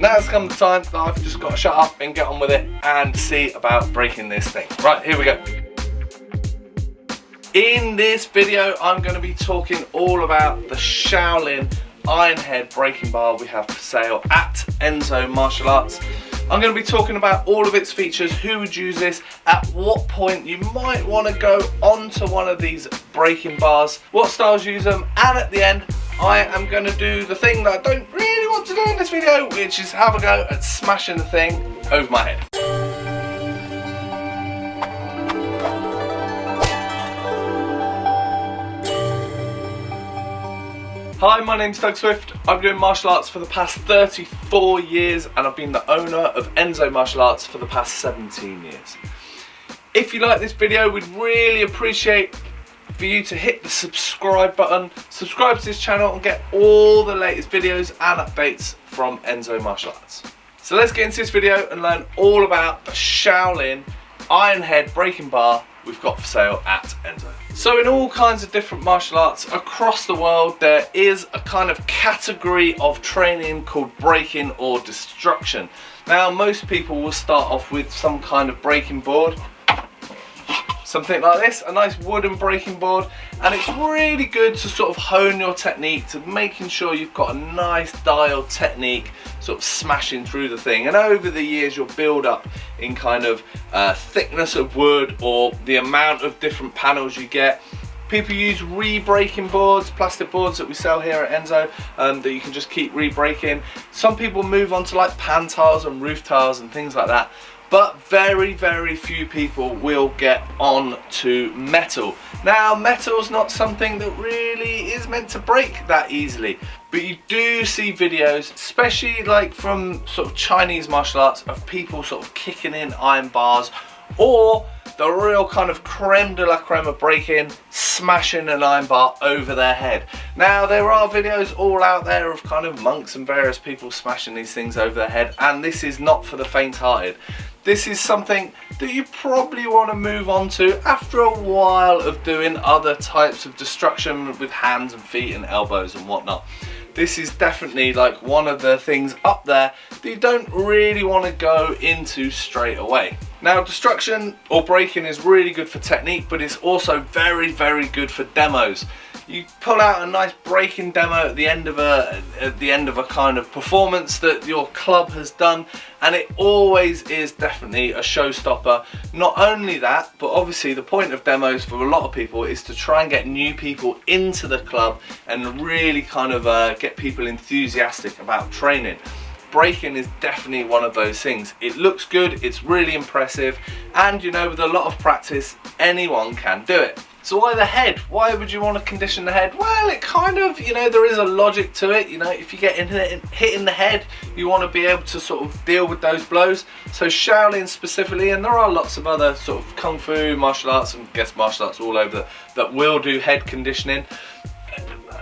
now's come the time that I've just got to shut up and get on with it and see about breaking this thing. Right, here we go. In this video, I'm going to be talking all about the Shaolin Iron Head breaking bar we have for sale at Enso Martial Arts. I'm going to be talking about all of its features, who would use this, at what point you might want to go onto one of these breaking bars, what styles use them, and at the end I am going to do the thing that I don't really want to do in this video, which is have a go at smashing the thing over my head. Hi, my name's Doug Swift. I've been doing martial arts for the past 34 years and I've been the owner of Enso Martial Arts for the past 17 years. If you like this video, we'd really appreciate for you to hit the subscribe button, subscribe to this channel and get all the latest videos and updates from Enso Martial Arts. So let's get into this video and learn all about the Shaolin Iron Head breaking bar we've got for sale at Enso. So in all kinds of different martial arts across the world, there is a kind of category of training called breaking or destruction. Now most people will start off with some kind of breaking board, something like this, a nice wooden breaking board, and it's really good to sort of hone your technique, to making sure you've got a nice dialed technique, sort of smashing through the thing. And over the years you'll build up in kind of thickness of wood or the amount of different panels you get. People use re-breaking boards, plastic boards that we sell here at Enso, that you can just keep re-breaking. Some people move on to like pan tiles and roof tiles and things like that. But very, very few people will get on to metal. Now, metal's not something that really is meant to break that easily. But you do see videos, especially like from sort of Chinese martial arts, of people sort of kicking in iron bars, or the real kind of creme de la creme of breaking, smashing an iron bar over their head. Now there are videos all out there of kind of monks and various people smashing these things over their head, and this is not for the faint-hearted. This is something that you probably want to move on to after a while of doing other types of destruction with hands and feet and elbows and whatnot. This is definitely like one of the things up there that you don't really want to go into straight away. Now, destruction or breaking is really good for technique, but it's also very, very good for demos. You pull out a nice breaking demo at the end of a kind of performance that your club has done, and it always is definitely a showstopper. Not only that, but obviously the point of demos for a lot of people is to try and get new people into the club and really kind of get people enthusiastic about training. Breaking is definitely one of those things. It looks good, it's really impressive, and you know, with a lot of practice anyone can do it. So why the head? Why would you want to condition the head? Well, it kind of, you know, there is a logic to it. You know, if you get hit in the head, you want to be able to sort of deal with those blows. So Shaolin specifically, and there are lots of other sort of kung fu martial arts and guest martial arts all over that will do head conditioning.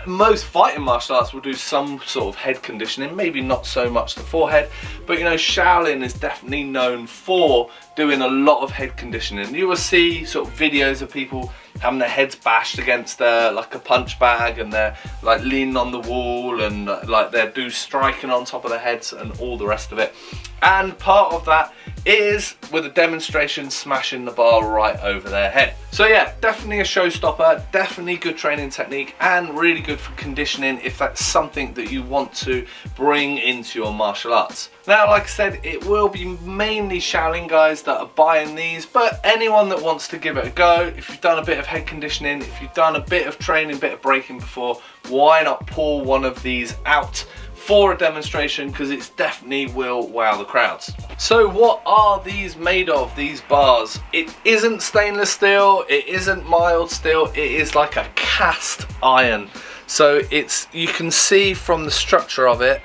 Most fighting martial arts will do some sort of head conditioning, maybe not so much the forehead, but you know, Shaolin is definitely known for doing a lot of head conditioning. You will see sort of videos of people having their heads bashed against like a punch bag, and they're like leaning on the wall, and like they're striking on top of their heads and all the rest of it. And part of that is with a demonstration smashing the bar right over their head. So yeah, definitely a showstopper, definitely good training technique, and really good for conditioning if that's something that you want to bring into your martial arts. Now, like I said, it will be mainly Shaolin guys that are buying these, but anyone that wants to give it a go, if you've done a bit of head conditioning, if you've done a bit of training, bit of breaking before, why not pull one of these out for a demonstration, because it definitely will wow the crowds. So what are these made of, these bars? It isn't stainless steel, it isn't mild steel, it is like a cast iron. So it's, you can see from the structure of it,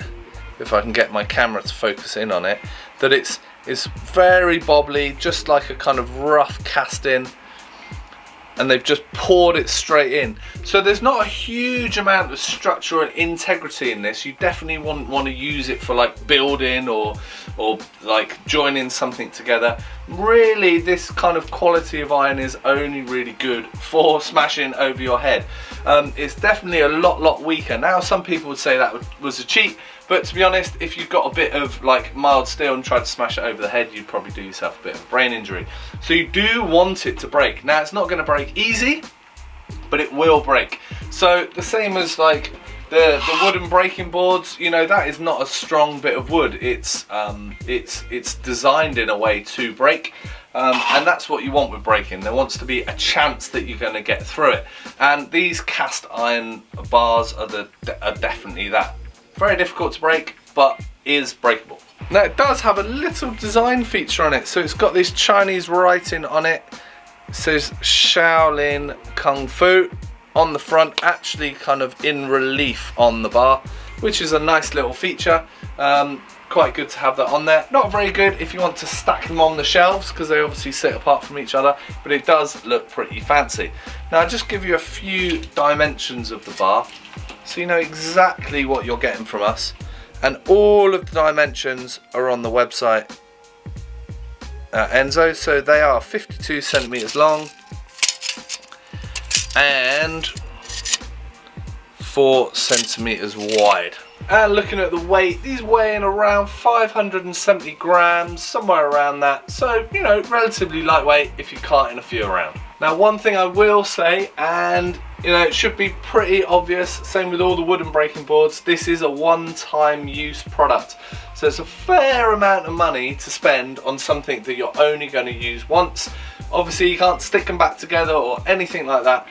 if I can get my camera to focus in on it, that it's very bobbly, just like a kind of rough casting, and they've just poured it straight in. So there's not a huge amount of structure and integrity in this. You definitely wouldn't want to use it for like building or like joining something together. Really, this kind of quality of iron is only really good for smashing over your head. It's definitely a lot weaker. Now some people would say that was a cheat, But to be honest, if you've got a bit of like mild steel and tried to smash it over the head, you'd probably do yourself a bit of a brain injury. So you do want it to break. Now it's not going to break easy, but it will break. So the same as like the wooden breaking boards, you know, that is not a strong bit of wood. It's designed in a way to break. And that's what you want with breaking. There wants to be a chance that you're going to get through it. And these cast iron bars are definitely that. Very difficult to break, but is breakable. Now it does have a little design feature on it. So it's got this Chinese writing on it. It says Shaolin Kung Fu on the front, actually kind of in relief on the bar, which is a nice little feature. Quite good to have that on there. Not very good if you want to stack them on the shelves, because they obviously sit apart from each other, but it does look pretty fancy. Now I'll just give you a few dimensions of the bar so you know exactly what you're getting from us, and all of the dimensions are on the website at Enso. So they are 52 centimeters long and 4 centimeters wide. And looking at the weight, these weigh in around 570 grams, somewhere around that. So, you know, relatively lightweight if you're carting a few around. Now, one thing I will say, and you know, it should be pretty obvious, same with all the wooden breaking boards, this is a one-time use product. So it's a fair amount of money to spend on something that you're only going to use once. Obviously you can't stick them back together or anything like that.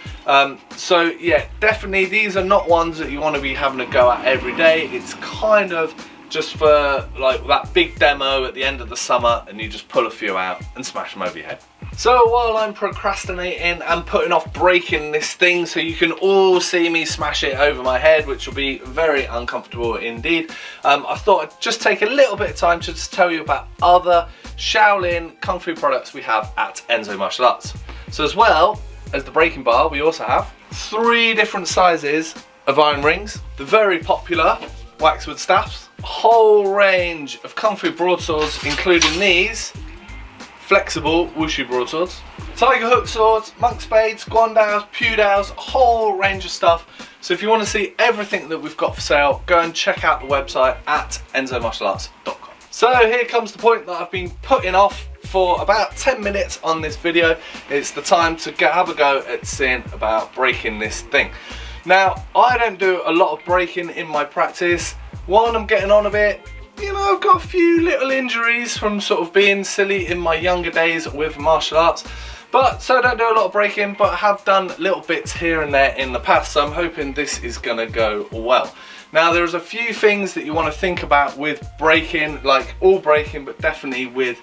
So yeah, definitely these are not ones that you want to be having a go at every day. It's kind of just for like that big demo at the end of the summer, and you just pull a few out and smash them over your head. So while I'm procrastinating and putting off breaking this thing so you can all see me smash it over my head, which will be very uncomfortable indeed, I thought I'd just take a little bit of time to just tell you about other Shaolin Kung Fu products we have at Enso Martial Arts. So as well as the breaking bar, we also have 3 different sizes of iron rings, the very popular waxwood staffs, a whole range of Kung Fu broadswords, including these flexible wushu broadswords, tiger hook swords, monk spades, guandaos, pewdaos, a whole range of stuff. So if you want to see everything that we've got for sale, go and check out the website at ensomartialarts.com. So here comes the point that I've been putting off for about 10 minutes on this video. It's the time to have a go at seeing about breaking this thing. Now, I don't do a lot of breaking in my practice. One, I'm getting on a bit. You know, I've got a few little injuries from sort of being silly in my younger days with martial arts. But, so I don't do a lot of breaking, but I have done little bits here and there in the past, so I'm hoping this is going to go well. Now, there's a few things that you want to think about with breaking, like all breaking, but definitely with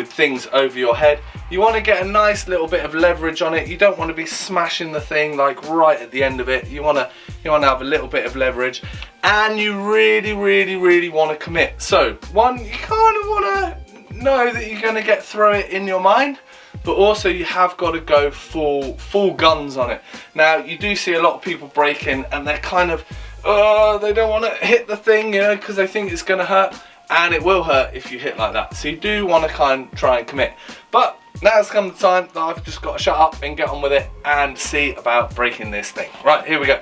things over your head. You want to get a nice little bit of leverage on it. You don't want to be smashing the thing like right at the end of it. You want to have a little bit of leverage, and you really want to commit. So, one, you kind of want to know that you're going to get through it in your mind, but also you have got to go full guns on it. Now, you do see a lot of people breaking, and they're kind of, they don't want to hit the thing, you know, because they think it's going to hurt, and it will hurt if you hit like that. So you do want to try and commit. But now's come the time that I've just got to shut up and get on with it and see about breaking this thing. Right, here we go.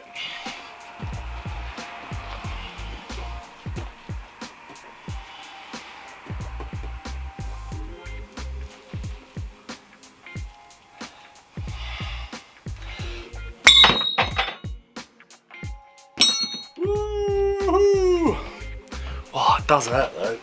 Oh, it does hurt though.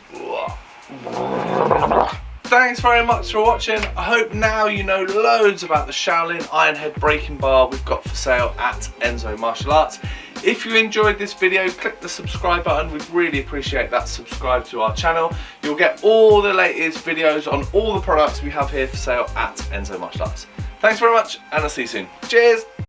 Thanks very much for watching. I hope now you know loads about the Shaolin Iron Head breaking bar we've got for sale at Enso Martial Arts. If you enjoyed this video, click the subscribe button. We'd really appreciate that. Subscribe to our channel. You'll get all the latest videos on all the products we have here for sale at Enso Martial Arts. Thanks very much, and I'll see you soon. Cheers!